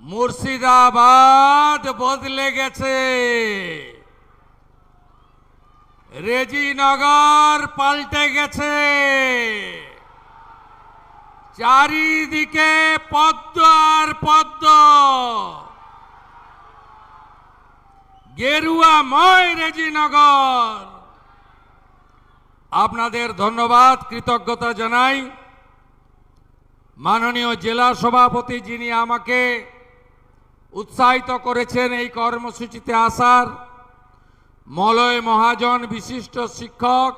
মুর্শিদাবাদ বদলে গেছে, রেজিনগর পাল্টে গেছে। চারিদিকে পদ্ম আর পদ্ম, গেরুয়াময় রেজিনগর। আপনাদের ধন্যবাদ, কৃতজ্ঞতা জানাই। মাননীয় জেলা সভাপতি, যিনি আমাকে উৎসাহিত করেছেন এই কর্মসূচিতে আসার, মলয় মহাজন বিশিষ্ট শিক্ষক,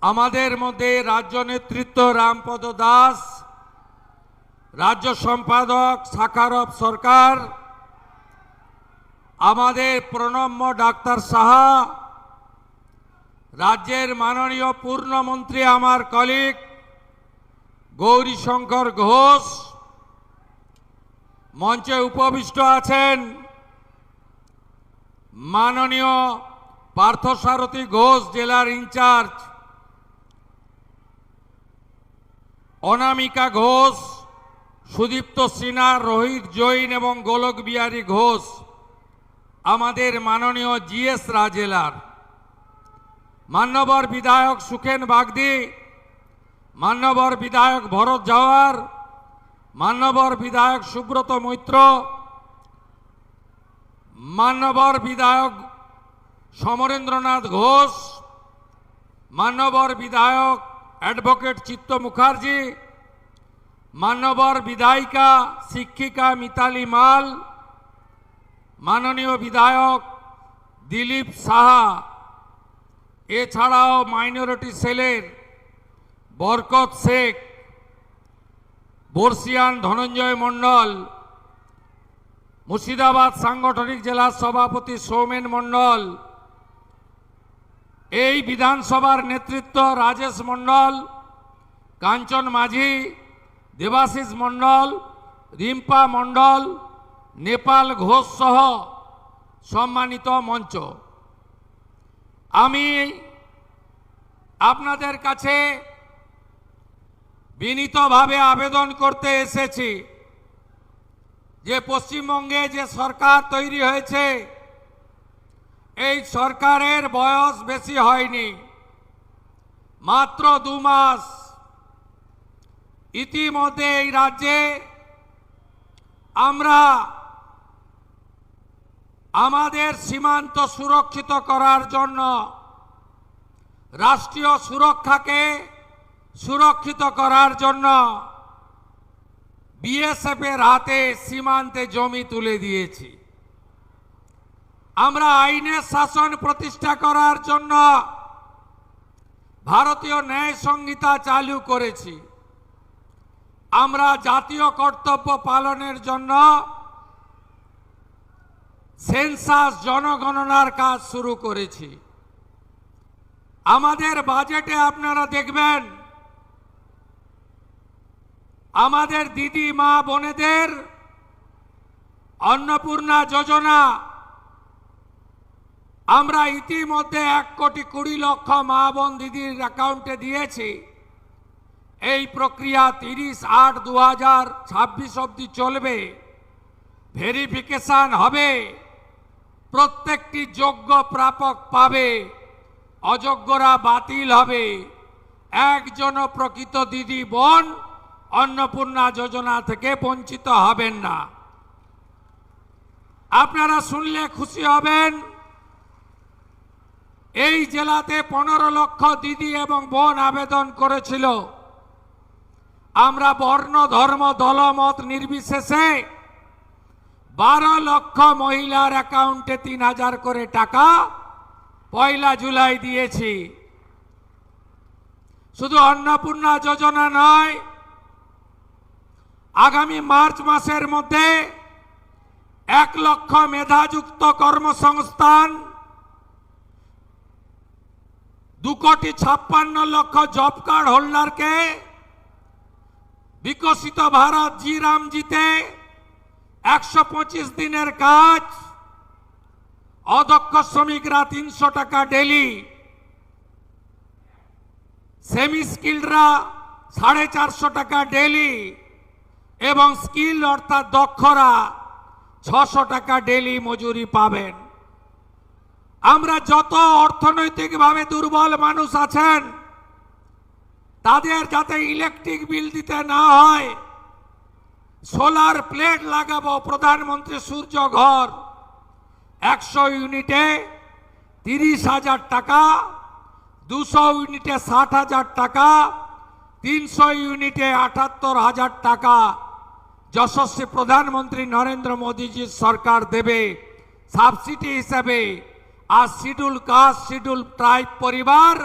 আমাদের মধ্যে রাজ্য নেতৃত্ব রামপদ দাস, রাজ্য সম্পাদক শাখারব সরকার, আমাদের প্রণম্য ডাক্তার সাহা, রাজ্যের মাননীয় পূর্ণমন্ত্রী আমার কলিগ গৌরীশঙ্কর ঘোষ, মঞ্চে উপবিষ্ট আছেন মাননীয় পার্থসারথী ঘোষ জেলার ইনচার্জ, অনামিকা ঘোষ, সুদীপ্ত সিনহা, রোহিত জৈন এবং গোলক বিহারী ঘোষ, আমাদের মাননীয় জিএস রাজেলার, মান্যবর বিধায়ক সুখেন বাগদি, মান্যবর বিধায়ক ভরত জাওয়ার, মান্যবর বিধায়ক সুব্রত মৈত্র, মান্যবর বিধায়ক সমরেন্দ্রনাথ ঘোষ, মান্যবর বিধায়ক অ্যাডভোকেট চিত্ত মুখার্জি, মান্যবর বিধায়িকা শিক্ষিকা মিতালি মাল, মাননীয় বিধায়ক দিলীপ সাহা, এছাড়াও মাইনরিটি সেলের বরকত শেখ, বর্ষিয়ান ধনঞ্জয় মণ্ডল, মুর্শিদাবাদ সাংগঠনিক জেলার সভাপতি সৌমেন মণ্ডল, এই বিধানসভার নেতৃত্ব রাজেশ মণ্ডল, কাঞ্চন মাঝি, দেবাশিস মণ্ডল, রিম্পা মণ্ডল, নেপাল ঘোষ সহ সম্মানিত মঞ্চ, আমি আপনাদের কাছে বিনীতভাবে আবেদন করতে এসেছি যে পশ্চিমবঙ্গে যে সরকার তৈরি হয়েছে, এই সরকারের বয়স বেশি হয়নি, মাত্র 2 মাস। ইতিমধ্যে এই রাজ্যে আমরা আমাদের সীমান্ত সুরক্ষিত করার জন্য, রাষ্ট্রীয় সুরক্ষাকে সুরক্ষিত করার জন্য বিএসএফ এর হাতে সীমান্তে জমি তুলে দিয়েছি। আমরা আইনের শাসন প্রতিষ্ঠা করার জন্য ভারতীয় ন্যায় সংহিতা চালু করেছি। আমরা জাতীয় কর্তব্য পালনের জন্য সেন্সাস জনগণনার কাজ শুরু করেছি। আমাদের বাজেটে আপনারা দেখবেন আমাদের দিদি মা বোনেদের অন্নপূর্ণা যোজনা আমরা ইতিমধ্যে 1,20,00,000 মা বোন দিদির অ্যাকাউন্টে দিয়েছি। এই প্রক্রিয়া 30/8/2026 অবধি চলবে, ভেরিফিকেশন হবে, প্রত্যেকটি যোগ্য প্রাপক পাবে, অযোগ্যরা বাতিল হবে। একজনও প্রকৃত দিদি বোন অন্নপূর্ণা যোজনা থেকে বঞ্চিত হবেন না। আপনারা শুনলে খুশি হবেন, এই জেলাতে 15 লক্ষ দিদি এবং বোন আবেদন করেছিল। আমরা বর্ণ ধর্ম দলমত নির্বিশেষে 12 লক্ষ মহিলার অ্যাকাউন্টে 3,000 করে টাকা 1 জুলাই দিয়েছি। শুধু অন্নপূর্ণা যোজনা নয়, আগামী মার্চ মাসের মধ্যে 1 লক্ষ মেধাযুক্ত কর্মসংস্থান, 2,56,00,000 জব কার্ড হোল্ডারকে বিকশিত ভারত জি রামজিতে 125 দিনের কাজ, অদক্ষ শ্রমিকরা 300 টাকা ডেলি, সেমি স্কিলডরা 450 টাকা ডেলি, এবং স্কিল অর্থাৎ দক্ষরা 600 টাকা ডেলি মজুরি পাবেন। আমরা যত অর্থনৈতিকভাবে দুর্বল মানুষ আছেন তাদের যাতে ইলেকট্রিক বিল দিতে না হয়, সোলার প্লেট লাগাবো। প্রধানমন্ত্রী সূর্য ঘর 100 ইউনিটে 30,000 টাকা, 200 ইউনিটে 60,000 টাকা, 300 ইউনিটে 78,000 টাকা যশস্বী প্রধানমন্ত্রী নরেন্দ্র মোদীজির সরকার দেবে সাবসিডি হিসেবে। আর শিডিউল কাস্ট, শিডিউল ট্রাইব পরিবার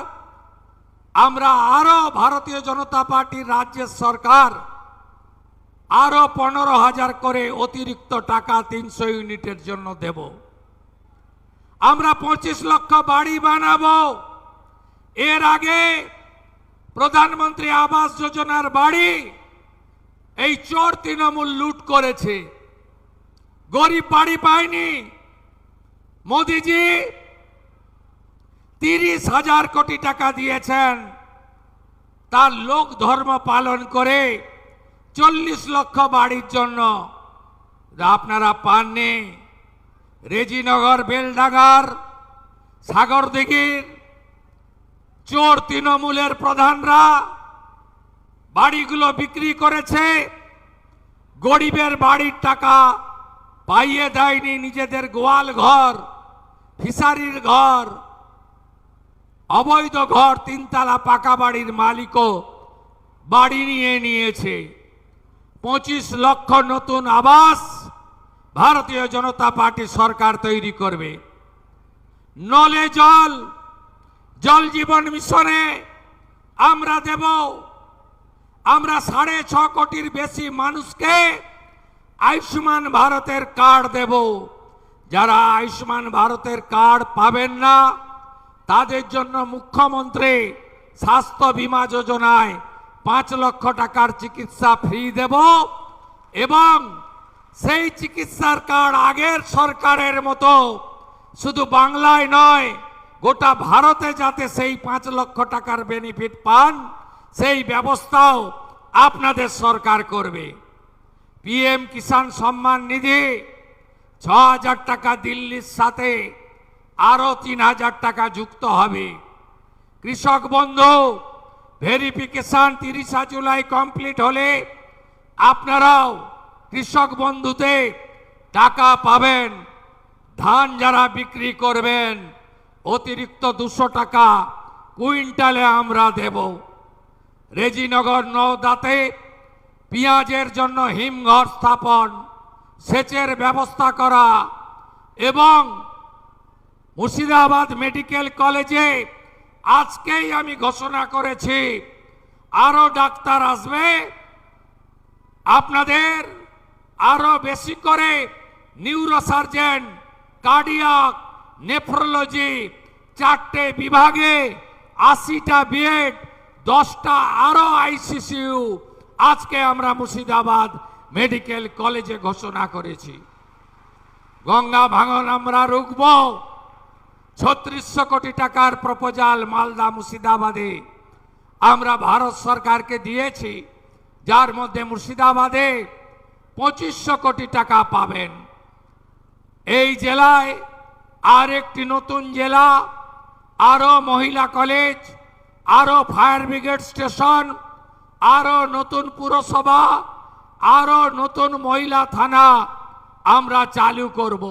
আমরা আরো ভারতীয় জনতা পার্টির রাজ্যের সরকার আরো 15,000 করে অতিরিক্ত টাকা 300 ইউনিটের জন্য দেব। আমরা 25 লক্ষ বাড়ি বানাবো। এর আগে প্রধানমন্ত্রী আবাস যোজনার বাড়ি এই চোর তৃণমূল লুট করেছে, গরিব বাড়ি পায়নি। মোদিজি 30,000 কোটি টাকা দিয়েছেন, তার লোক ধর্ম পালন করে 40 লক্ষ বাড়ির জন্য। আপনারা পাননি। রেজিনগর, বেলডাঙ্গার, সাগরদিঘির চোর তৃণমূলের প্রধানরা বাড়িগুলো বিক্রি করেছে, গরিবের বাড়ির টাকা পাইয়ে দেয়নি। নিজেদের গোয়াল ঘর, ফিশারির ঘর, অবৈধ ঘর, 3 তলা পাকা বাড়ির মালিকও বাড়ি নিয়ে নিয়েছে। 25 লক্ষ নতুন আবাস ভারতীয় জনতা পার্টি সরকার তৈরি করবে। নলে জল, জল জীবন মিশনে আমরা দেব। আমরা 6.5 কোটির বেশি মানুষকে আয়ুষ্মান ভারতের কার্ড দেব। যারা আয়ুষ্মান ভারতের কার্ড পাবেন না তাদের জন্য মুখ্যমন্ত্রী স্বাস্থ্য বীমা যোজনায় 5 লক্ষ টাকার চিকিৎসা ফ্রি দেব। এবং সেই চিকিৎসার কার্ড আগের সরকারের মতো শুধু বাংলায় নয়, গোটা ভারতে যাতে সেই 5 লক্ষ টাকার বেনিফিট পান সেই ব্যবস্থাও আপনাদের সরকার করবে। পিএম কিষাণ সম্মান নিধি 6,000 টাকা দিল্লির সাথে আরো 3,000 টাকা যুক্ত হবে। কৃষক বন্ধু ভেরিফিকেশন 30 জুলাই কমপ্লিট হলে আপনারাও কৃষক বন্ধুতে টাকা পাবেন। ধান যারা বিক্রি করবেন অতিরিক্ত 200 টাকা কুইন্টালে আমরা দেব। রেজিনগর নওদাতে পেঁয়াজের জন্য হিমঘর স্থাপন, সেচের ব্যবস্থা করা এবং মুর্শিদাবাদ মেডিকেল কলেজে আজকেই আমি ঘোষণা করেছি আরো ডাক্তার আসবে। আপনাদের আরো বেশি করে নিউরোসার্জন, কার্ডিয়াক, নেফ্রোলজি 4টে বিভাগে 80টা বেড, 10টা আরো আইসিসিউ আজকে আমরা মুর্শিদাবাদ মেডিকেল কলেজে ঘোষণা করেছি। গঙ্গা ভাঙন আমরা রুখব। 3600 কোটি টাকার প্রপোজাল মালদা মুর্শিদাবাদে আমরা ভারত সরকারকে দিয়েছি, যার মধ্যে মুর্শিদাবাদে 2500 কোটি টাকা পাবেন। এই জেলায় আর একটি নতুন জেলা, আরো মহিলা কলেজ, আরো ফায়ার ব্রিগেড স্টেশন, আরো নতুন পুরসভা, আরো নতুন মহিলা থানা আমরা চালু করব।